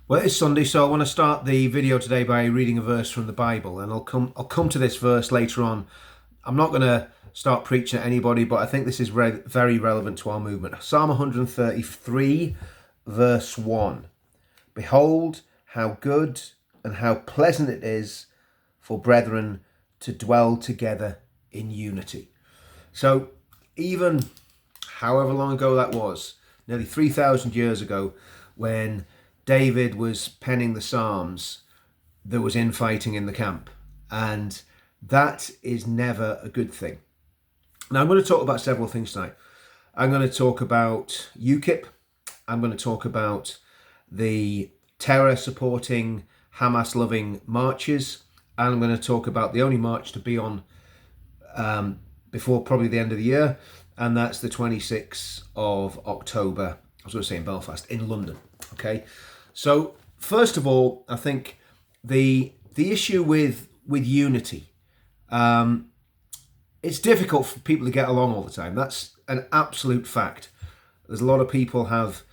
Well, it's Sunday, so I want to start the video today by reading a verse from the Bible, and I'll come to this verse later on. I'm not going to start preaching at anybody, but I think this is very relevant to our movement. Psalm 133, verse 1. Behold, how good and how pleasant it is for brethren to dwell together in unity. So, even however long ago that was, nearly 3,000 years ago, when David was penning the Psalms, there was infighting in the camp, and that is never a good thing. Now, I'm going to talk about several things tonight. I'm going to talk about UKIP. I'm going to talk about the terror supporting, Hamas loving marches. And I'm going to talk about the only march to be on before probably the end of the year, and that's the 26th of October. I was going to say in Belfast, in London. Okay, so first of all, I think the issue with unity, it's difficult for people to get along all the time. That's an absolute fact. There's a lot of people have,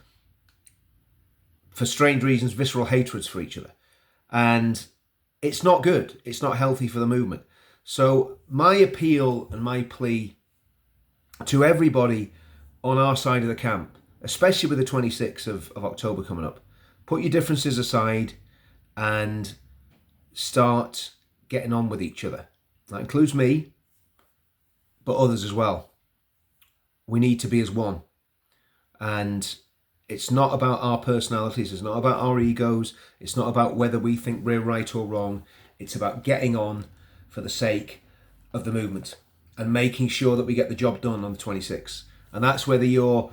for strange reasons, visceral hatreds for each other, and it's not good. It's not healthy for the movement. So my appeal and my plea to everybody on our side of the camp, especially with the 26th of October coming up, put your differences aside and start getting on with each other. That includes me, but others as well. We need to be as one. And it's not about our personalities. It's not about our egos. It's not about whether we think we're right or wrong. It's about getting on for the sake of the movement and making sure that we get the job done on the 26th. And that's whether you're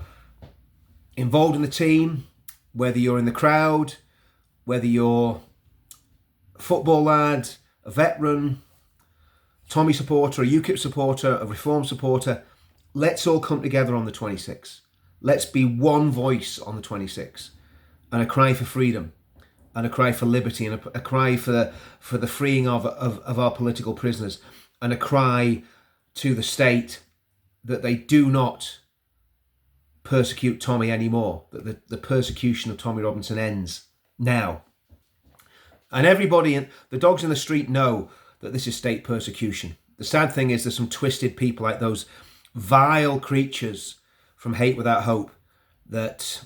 involved in the team, whether you're in the crowd, whether you're a football lad, a veteran, Tommy supporter, a UKIP supporter, a Reform supporter. Let's all come together on the 26th. Let's be one voice on the 26th, and a cry for freedom, and a cry for liberty, and a cry for the freeing of our political prisoners, and a cry to the state that they do not persecute Tommy anymore, that the persecution of Tommy Robinson ends now. And everybody, the dogs in the street, know that this is state persecution. The sad thing is there's some twisted people, like those vile creatures from Hate Without Hope, that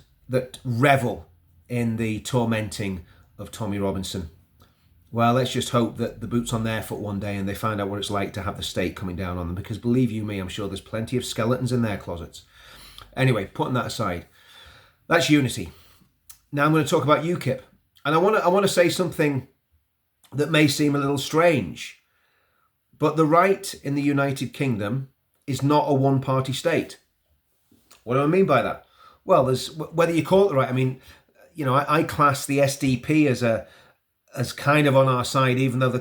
revel in the tormenting of Tommy Robinson. Well, let's just hope that the boot's on their foot one day and they find out what it's like to have the state coming down on them, because believe you me, I'm sure there's plenty of skeletons in their closets. Anyway, putting that aside, that's unity. Now I'm going to talk about UKIP, and I want to say something that may seem a little strange, but the right in the United Kingdom is not a one-party state. What do I mean by that? Well, there's, whether you call it the right, I mean, you know, I class the SDP as kind of on our side, even though they're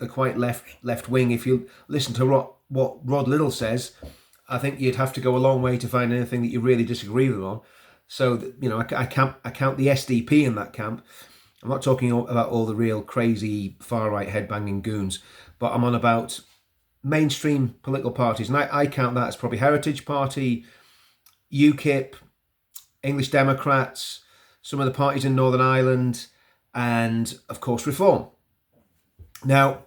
quite left wing. If you listen to what Rod Little says, I think you'd have to go a long way to find anything that you really disagree with him on. So, you know, I count the SDP in that camp. I'm not talking about all the real crazy far-right headbanging goons, but I'm on about mainstream political parties. And I count that as probably Heritage Party, UKIP, English Democrats, some of the parties in Northern Ireland, and of course Reform. Now,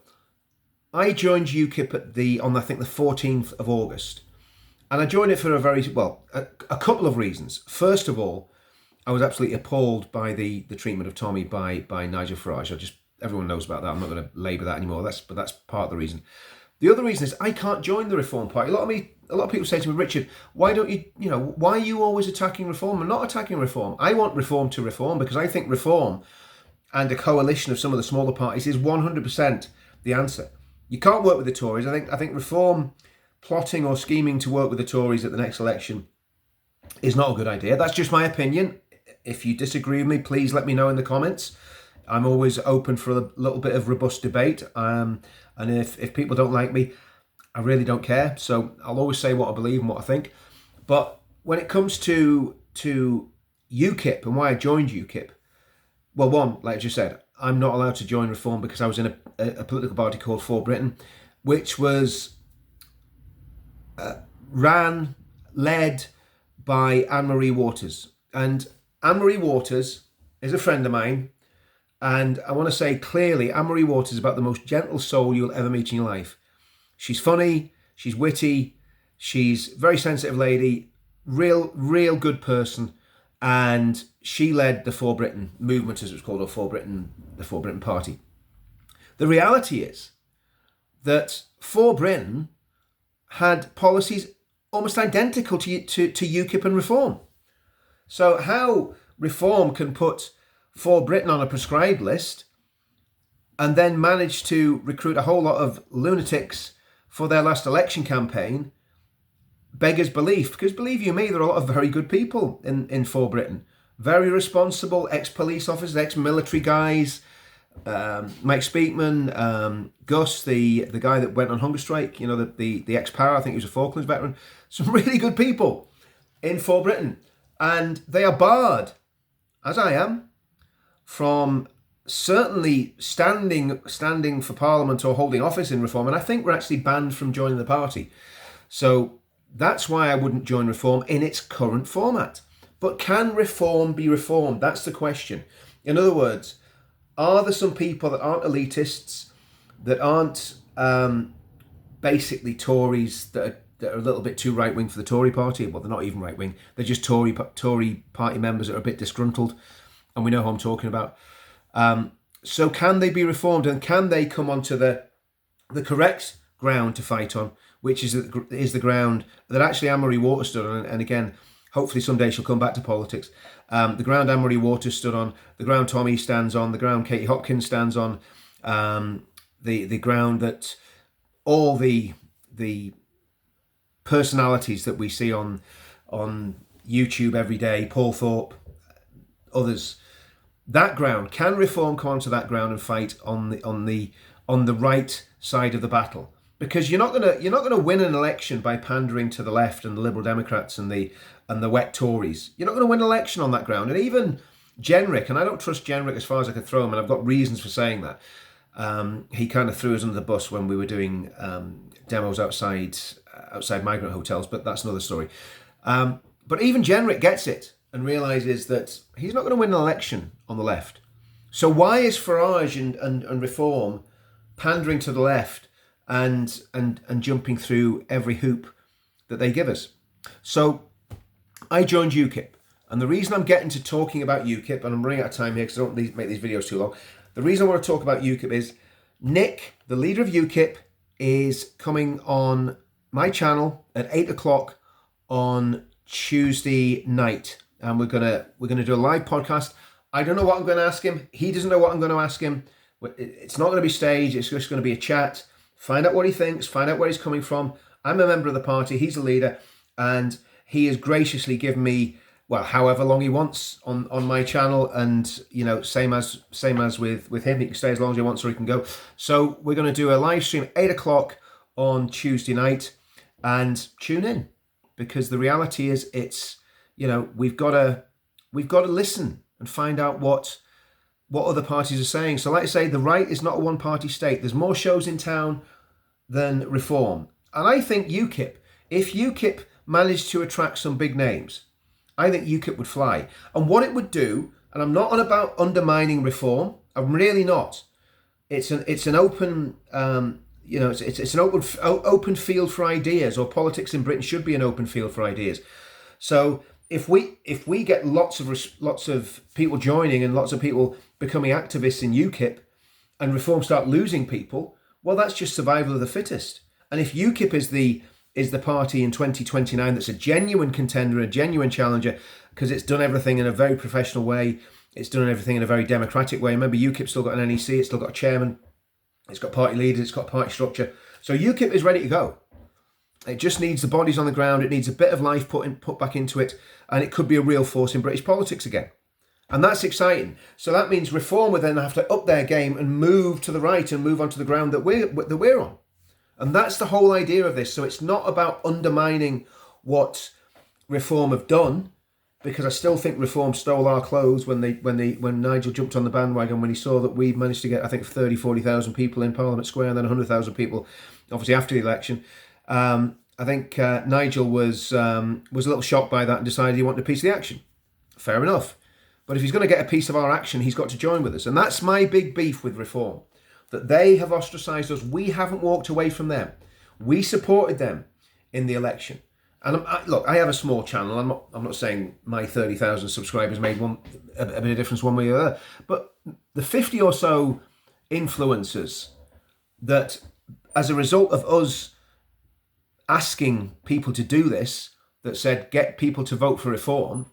I joined UKIP on I think the 14th of August, and I joined it for a couple of reasons. First of all, I was absolutely appalled by the treatment of Tommy by Nigel Farage. Everyone knows about that. I'm not going to labour that anymore. But that's part of the reason. The other reason is I can't join the Reform Party. A lot of people say to me, Richard, why don't you, why are you always attacking Reform? I'm not attacking Reform. I want Reform to reform, because I think Reform and a coalition of some of the smaller parties is 100% the answer. You can't work with the Tories. I think Reform plotting or scheming to work with the Tories at the next election is not a good idea. That's just my opinion. If you disagree with me, please let me know in the comments. I'm always open for a little bit of robust debate. And if people don't like me, I really don't care. So I'll always say what I believe and what I think. But when it comes to UKIP and why I joined UKIP, well, one, like I just said, I'm not allowed to join Reform because I was in a political party called For Britain, which was led by Anne-Marie Waters. And Anne-Marie Waters is a friend of mine. And I want to say clearly, Anne-Marie Waters is about the most gentle soul you'll ever meet in your life. She's funny, she's witty, she's a very sensitive lady, real good person. And she led the For Britain movement, as it was called, or the For Britain Party. The reality is that For Britain had policies almost identical to UKIP and Reform. So how Reform can put For Britain on a prescribed list and then manage to recruit a whole lot of lunatics for their last election campaign beggars belief. Because believe you me, there are a lot of very good people in For Britain. Very responsible ex-police officers, ex-military guys, Mike Speakman, Gus, the guy that went on hunger strike, the ex-para, I think he was a Falklands veteran. Some really good people in For Britain. And they are barred, as I am, from certainly standing for Parliament or holding office in Reform. And I think we're actually banned from joining the party. So that's why I wouldn't join Reform in its current format. But can Reform be reformed? That's the question. In other words, are there some people that aren't elitists, that aren't basically Tories, that are a little bit too right-wing for the Tory party? Well, they're not even right-wing. They're just Tory party members that are a bit disgruntled. And we know who I'm talking about. So can they be reformed, and can they come onto the correct ground to fight on, which is the ground that actually Anne-Marie Waters stood on? And again, hopefully someday she'll come back to politics. The ground Anne-Marie Waters stood on, the ground Tommy stands on, the ground Katie Hopkins stands on, the ground that all the personalities that we see on YouTube every day, Paul Thorpe, others. That ground, can Reform come onto that ground and fight on the right side of the battle? Because you're not gonna win an election by pandering to the left and the Liberal Democrats and the wet Tories. You're not going to win an election on that ground. And even Jenrick, and I don't trust Jenrick as far as I can throw him, and I've got reasons for saying that. He kind of threw us under the bus when we were doing demos outside migrant hotels, but that's another story. But even Jenrick gets it and realises that he's not going to win an election on the left. So why is Farage and Reform pandering to the left and jumping through every hoop that they give us? So I joined UKIP, and the reason I'm getting to talking about UKIP, and I'm running out of time here because I don't make these videos too long, the reason I want to talk about UKIP is Nick, the leader of UKIP, is coming on my channel at 8 o'clock on Tuesday night, and we're gonna do a live podcast. I don't know what I'm going to ask him. He doesn't know what I'm going to ask him. It's not going to be staged. It's just going to be a chat. Find out what he thinks. Find out where he's coming from. I'm a member of the party. He's a leader, and he has graciously given me, well, however long he wants on my channel, and same as with him, he can stay as long as he wants, or he can go. So we're going to do a live stream at 8 o'clock on Tuesday night, and tune in, because the reality is we've got to listen and find out what other parties are saying. So like I say, the right is not a one-party state. There's more shows in town than Reform, and I think UKIP, if UKIP managed to attract some big names, I think UKIP would fly. And what it would do, and I'm not on about undermining Reform, I'm really not. It's an open it's an open field for ideas, or politics in Britain should be an open field for ideas. So if we get lots of people joining and lots of people becoming activists in UKIP, and Reform start losing people, well, that's just survival of the fittest. And if UKIP is the party in 2029 that's a genuine contender, a genuine challenger, because it's done everything in a very professional way, it's done everything in a very democratic way. Remember, UKIP's still got an NEC, it's still got a chairman, it's got party leaders, it's got party structure. So UKIP is ready to go. It just needs the bodies on the ground, it needs a bit of life put back into it, and it could be a real force in British politics again. And that's exciting. So that means Reform would then have to up their game and move to the right and move onto the ground that we're on. And that's the whole idea of this. So it's not about undermining what Reform have done, because I still think Reform stole our clothes when Nigel jumped on the bandwagon, when he saw that we managed to get, I think, 40,000 people in Parliament Square, and then 100,000 people, obviously, after the election. I think Nigel was a little shocked by that and decided he wanted a piece of the action. Fair enough. But if he's going to get a piece of our action, he's got to join with us. And that's my big beef with Reform, that they have ostracised us. We haven't walked away from them. We supported them in the election. And look, I have a small channel. I'm not saying my 30,000 subscribers made a bit of difference one way or the other. But the 50 or so influencers that, as a result of us asking people to do this, that said get people to vote for Reform,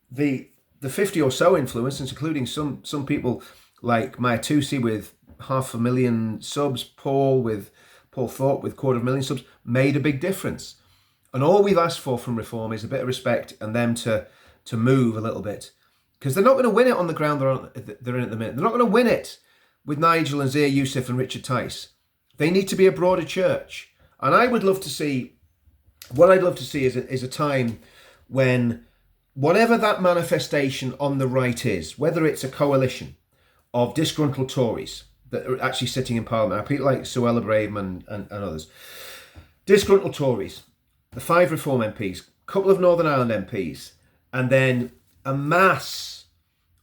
the 50 or so influencers, including some people like Maya Tusi with 500,000 subs, Paul Thorpe with 250,000 subs, made a big difference. And all we've asked for from Reform is a bit of respect and them to move a little bit, because they're not going to win it on the ground they're in at the minute. They're not going to win it with Nigel and Zia Youssef and Richard Tice. They need to be a broader church. And what I'd love to see is a time when whatever that manifestation on the right is, whether it's a coalition of disgruntled Tories that are actually sitting in Parliament, people like Suella Braverman and others, disgruntled Tories, the 5 Reform MPs, a couple of Northern Ireland MPs, and then a mass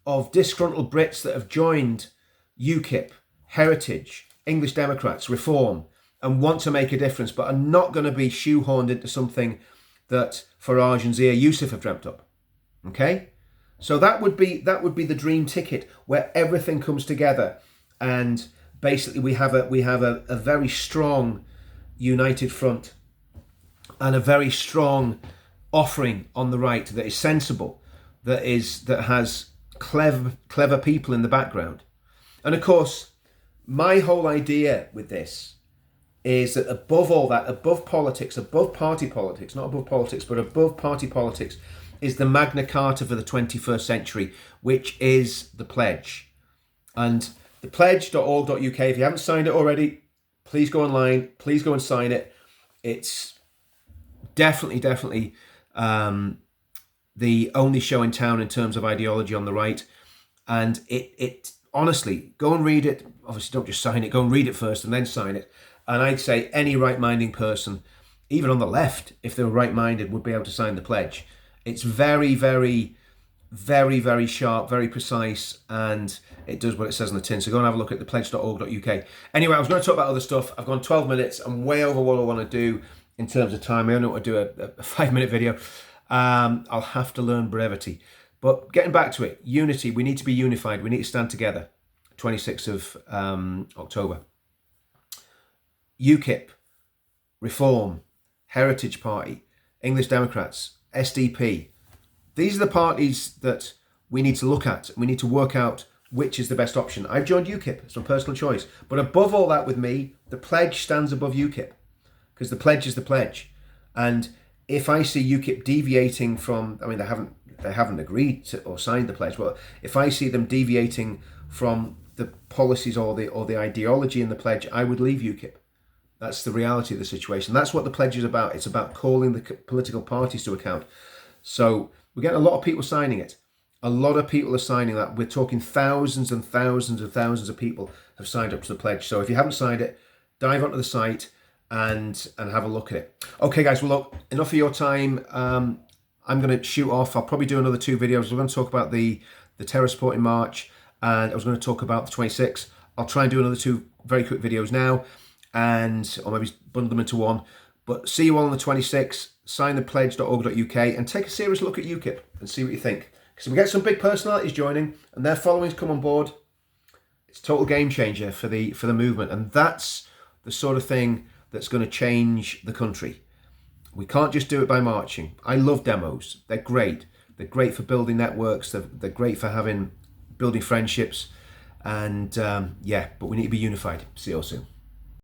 of disgruntled Brits that have joined UKIP, Heritage, English Democrats, Reform, and want to make a difference, but are not going to be shoehorned into something that Farage and Zia Youssef have dreamt up. Okay, so that would be the dream ticket where everything comes together, and basically we have a very strong united front and a very strong offering on the right that is sensible, that has clever people in the background. And of course, my whole idea with this is that above all that, above politics, above party politics, not above politics, but above party politics, is the Magna Carta for the 21st century, which is the pledge. And the pledge.org.uk, if you haven't signed it already, please go online, please go and sign it. It's definitely the only show in town in terms of ideology on the right. And it honestly, go and read it. Obviously, don't just sign it, go and read it first and then sign it. And I'd say any right-minding person, even on the left, if they were right-minded, would be able to sign the pledge. It's very, very, very, very sharp, very precise, and it does what it says on the tin. So go and have a look at thepledge.org.uk. Anyway, I was going to talk about other stuff. I've gone 12 minutes. I'm way over what I want to do in terms of time. I only want to do a 5-minute video. I'll have to learn brevity. But getting back to it, unity. We need to be unified. We need to stand together. 26th of October. UKIP, Reform, Heritage Party, English Democrats, SDP. These are the parties that we need to look at. We need to work out which is the best option. I've joined UKIP. It's my personal choice. But above all that with me, the pledge stands above UKIP, because the pledge is the pledge. And if I see UKIP deviating from, I mean, they haven't agreed to or signed the pledge. Well, if I see them deviating from the policies or the ideology in the pledge, I would leave UKIP. That's the reality of the situation. That's what the pledge is about. It's about calling the political parties to account. So we're getting a lot of people signing it. A lot of people are signing that. We're talking thousands and thousands and thousands of people have signed up to the pledge. So if you haven't signed it, dive onto the site and have a look at it. Okay, guys, well, look, enough of your time. I'm going to shoot off. I'll probably do another 2 videos. We're going to talk about the terror supporting march, and I was going to talk about the 26th. I'll try and do another 2 very quick videos now, or maybe bundle them into one. But see you all on the 26th. Sign the pledge.org.uk and take a serious look at UKIP and see what you think. Because we get some big personalities joining and their followings come on board, it's a total game changer for the movement. And that's the sort of thing that's going to change the country. We can't just do it by marching. I love demos. They're great. They're great for building networks. They're great for building friendships. And yeah, but we need to be unified. See you all soon.